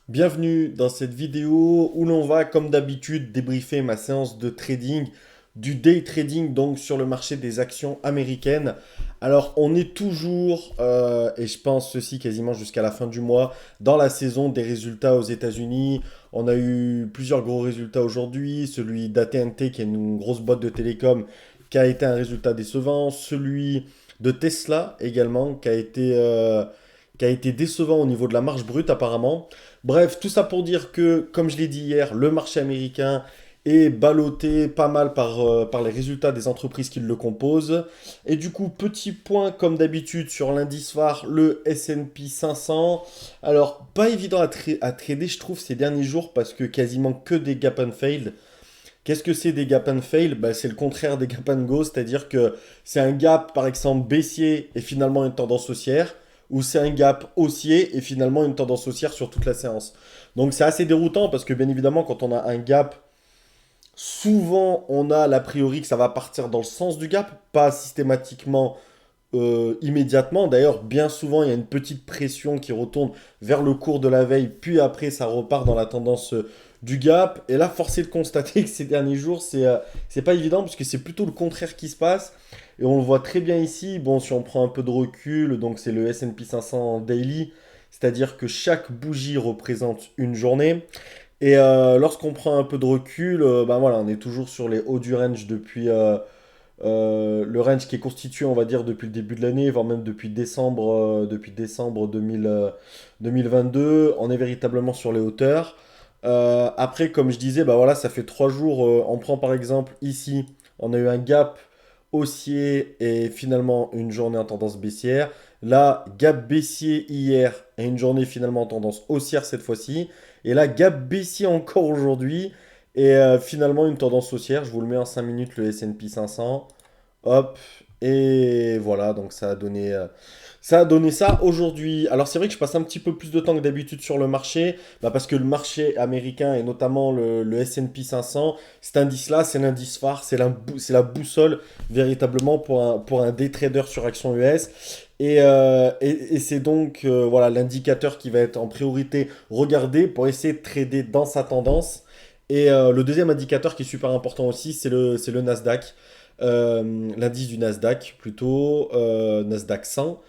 Bienvenue dans cette vidéo où l'on va, comme d'habitude, débriefer ma séance de trading, du day trading donc sur le marché des actions américaines. Alors, on est toujours, et je pense ceci quasiment jusqu'à la fin du mois, dans la saison des résultats aux États-Unis. On a eu plusieurs gros résultats aujourd'hui, celui d'AT&T qui est une grosse boîte de télécom qui a été un résultat décevant, celui de Tesla également qui a été décevant au niveau de la marge brute apparemment. Bref, tout ça pour dire que, comme je l'ai dit hier, le marché américain est ballotté pas mal par les résultats des entreprises qui le composent. Et du coup, petit point comme d'habitude sur l'indice phare, le S&P 500. Alors, pas évident à trader, je trouve, ces derniers jours parce que quasiment que des gap and fail. Qu'est-ce que c'est des gap and fail? Bah, c'est le contraire des gap and go, c'est-à-dire que c'est un gap, par exemple, baissier et finalement une tendance haussière, ou c'est un gap haussier et finalement une tendance haussière sur toute la séance. Donc c'est assez déroutant parce que bien évidemment, quand on a un gap, souvent on a l'a priori que ça va partir dans le sens du gap, pas systématiquement immédiatement. D'ailleurs, bien souvent, il y a une petite pression qui retourne vers le cours de la veille, puis après, ça repart dans la tendance du gap. Et là, force est de constater que ces derniers jours, c'est pas évident, parce que c'est plutôt le contraire qui se passe. Et on le voit très bien ici. Bon, si on prend un peu de recul, donc c'est le S&P 500 daily, c'est-à-dire que chaque bougie représente une journée. Et lorsqu'on prend un peu de recul, ben voilà, on est toujours sur les hauts du range depuis le range qui est constitué, on va dire, depuis le début de l'année, voire même depuis décembre 2022, on est véritablement sur les hauteurs. Après, comme je disais, bah voilà, ça fait 3 jours. On prend par exemple ici, on a eu un gap haussier et finalement une journée en tendance baissière. Là, gap baissier hier et une journée finalement en tendance haussière cette fois-ci. Et là, gap baissier encore aujourd'hui et finalement une tendance haussière. Je vous le mets en 5 minutes, le S&P 500. Hop, et voilà, donc ça a donné ça aujourd'hui. Alors c'est vrai que je passe un petit peu plus de temps que d'habitude sur le marché, bah parce que le marché américain et notamment le S&P 500, cet indice-là, c'est l'indice phare, c'est la boussole véritablement pour un day trader sur action US. Et c'est donc voilà l'indicateur qui va être en priorité regardé pour essayer de trader dans sa tendance. Et le deuxième indicateur qui est super important aussi, c'est le Nasdaq. L'indice du Nasdaq plutôt, Nasdaq 100.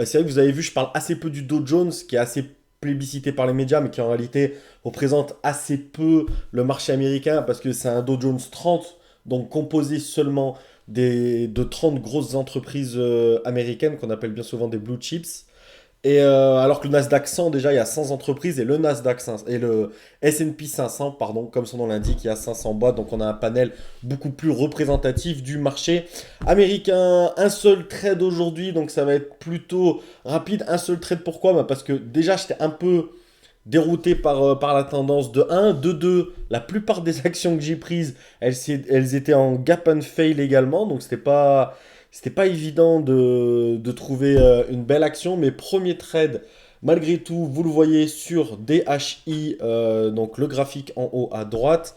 C'est vrai que vous avez vu, je parle assez peu du Dow Jones, qui est assez plébiscité par les médias, mais qui en réalité représente assez peu le marché américain, parce que c'est un Dow Jones 30, donc composé seulement de 30 grosses entreprises américaines, qu'on appelle bien souvent des blue chips. Et alors que le Nasdaq 100, déjà, il y a 100 entreprises et le Nasdaq 500, et le S&P 500, pardon, comme son nom l'indique, il y a 500 boîtes. Donc on a un panel beaucoup plus représentatif du marché américain. Un seul trade aujourd'hui, donc ça va être plutôt rapide. Un seul trade, pourquoi? Bah parce que déjà, j'étais un peu dérouté par la tendance de 1. De 2, la plupart des actions que j'ai prises, elles étaient en gap and fail également. Donc c'était pas évident de trouver une belle action. Mais premier trade, malgré tout, vous le voyez sur DHI, donc le graphique en haut à droite.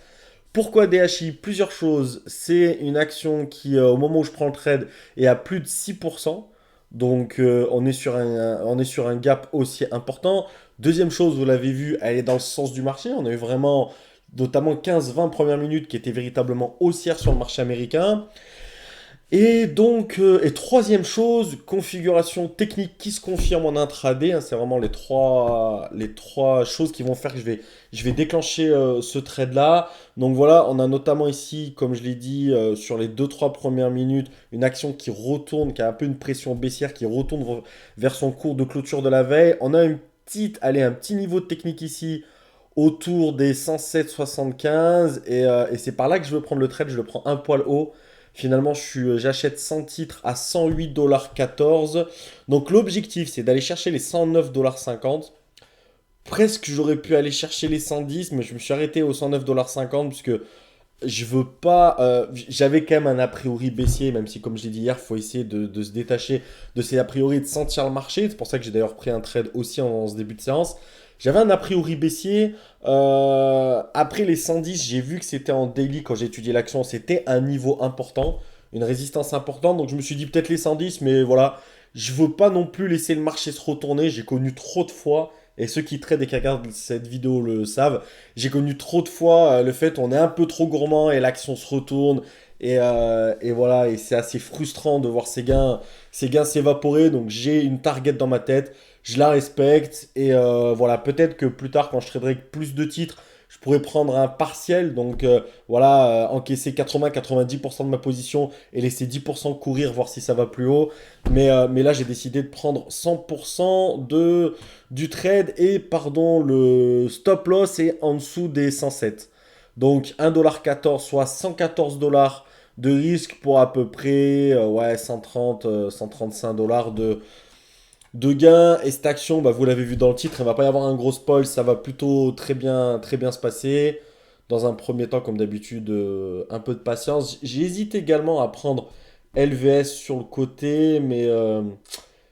Pourquoi DHI? Plusieurs choses. C'est une action qui, au moment où je prends le trade, est à plus de 6%. Donc on est sur un gap aussi important. Deuxième chose, vous l'avez vu, elle est dans le sens du marché. On a eu vraiment notamment 15-20 premières minutes qui étaient véritablement haussières sur le marché américain. Et donc, et troisième chose, configuration technique qui se confirme en intraday, hein, c'est vraiment les trois choses qui vont faire que je vais déclencher ce trade-là. Donc voilà, on a notamment ici, comme je l'ai dit, sur les deux-trois premières minutes, une action qui retourne, qui a un peu une pression baissière, qui retourne vers son cours de clôture de la veille. On a allez, un petit niveau de technique ici autour des 107,75 et c'est par là que je veux prendre le trade, je le prends un poil haut. Finalement, j'achète 100 titres à 108,14 $. Donc l'objectif, c'est d'aller chercher les 109,50 $. Presque, j'aurais pu aller chercher les 110, mais je me suis arrêté aux 109,50 $ puisque je veux pas. J'avais quand même un a priori baissier, même si, comme je l'ai dit hier, il faut essayer de se détacher de ces a priori et de sentir le marché. C'est pour ça que j'ai d'ailleurs pris un trade aussi en ce début de séance. J'avais un a priori baissier. Après les 110, j'ai vu que c'était en daily quand j'ai étudié l'action. C'était un niveau important, une résistance importante. Donc je me suis dit peut-être les 110, mais voilà. Je veux pas non plus laisser le marché se retourner. J'ai connu trop de fois et ceux qui traitent et qui regardent cette vidéo le savent. J'ai connu trop de fois le fait on est un peu trop gourmand et l'action se retourne. Et voilà, et c'est assez frustrant de voir ces gains s'évaporer. Donc j'ai une target dans ma tête, je la respecte. Et voilà, peut-être que plus tard, quand je traderai avec plus de titres, je pourrais prendre un partiel. Donc voilà, encaisser 80-90% de ma position et laisser 10% courir, voir si ça va plus haut. Mais là, j'ai décidé de prendre 100% du trade. Et pardon, le stop loss est en dessous des 107. Donc 1,14$, soit 114 dollars de risque pour à peu près ouais, 130, 135 dollars de gain. Et cette action, bah, vous l'avez vu dans le titre, il ne va pas y avoir un gros spoil, ça va plutôt très bien se passer. Dans un premier temps, comme d'habitude, un peu de patience. J'hésite également à prendre LVS sur le côté, mais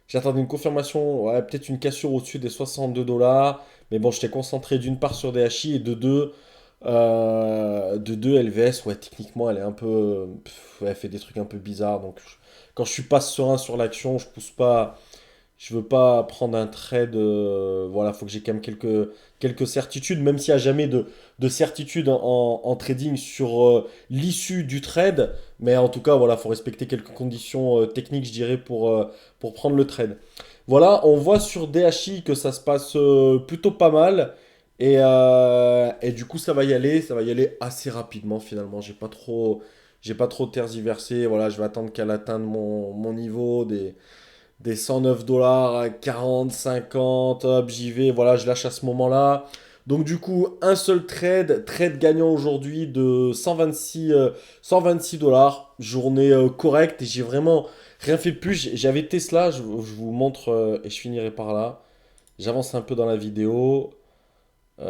j'attendais une confirmation, ouais, peut-être une cassure au-dessus des 62 dollars. Mais bon, j'étais concentré d'une part sur DHI et de deux LVS, ouais, techniquement, elle est un peu. Ouais, elle fait des trucs un peu bizarres. Donc, quand je suis pas serein sur l'action, je pousse pas. Je veux pas prendre un trade. Voilà, faut que j'ai quand même quelques certitudes, même s'il n'y a jamais de certitude en trading sur l'issue du trade. Mais en tout cas, voilà, faut respecter quelques conditions techniques, je dirais, pour prendre le trade. Voilà, on voit sur DHI que ça se passe plutôt pas mal. Et du coup, ça va y aller assez rapidement finalement. J'ai pas trop tergiversé. Voilà, je vais attendre qu'elle atteigne mon niveau des 109 dollars à 40, 50. Hop, j'y vais. Voilà, je lâche à ce moment-là. Donc du coup, un seul trade gagnant aujourd'hui de 126 dollars. Journée correcte et j'ai vraiment rien fait de plus. J'avais Tesla, je vous montre et je finirai par là. J'avance un peu dans la vidéo. Il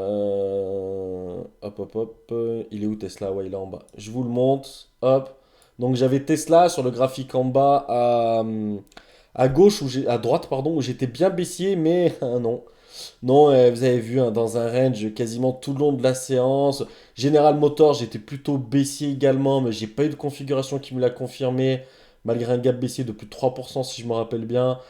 est où Tesla? Ouais, il est en bas. Je vous le montre. Hop. Donc j'avais Tesla sur le graphique en bas à gauche, à droite, pardon, où j'étais bien baissier, mais non. Non, vous avez vu, hein, dans un range quasiment tout le long de la séance. General Motors, j'étais plutôt baissier également, mais j'ai pas eu de configuration qui me l'a confirmé, malgré un gap baissier de plus de 3% si je me rappelle bien.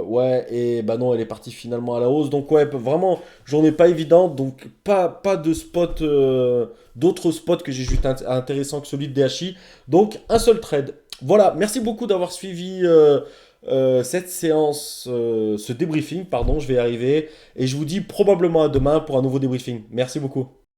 Ouais, et bah non, elle est partie finalement à la hausse. Donc ouais, vraiment, journée pas évidente. Donc pas de spot, d'autres spots que j'ai juste intéressants que celui de DHI. Donc un seul trade. Voilà, merci beaucoup d'avoir suivi cette séance, ce débriefing, pardon, je vais y arriver. Et je vous dis probablement à demain pour un nouveau débriefing. Merci beaucoup.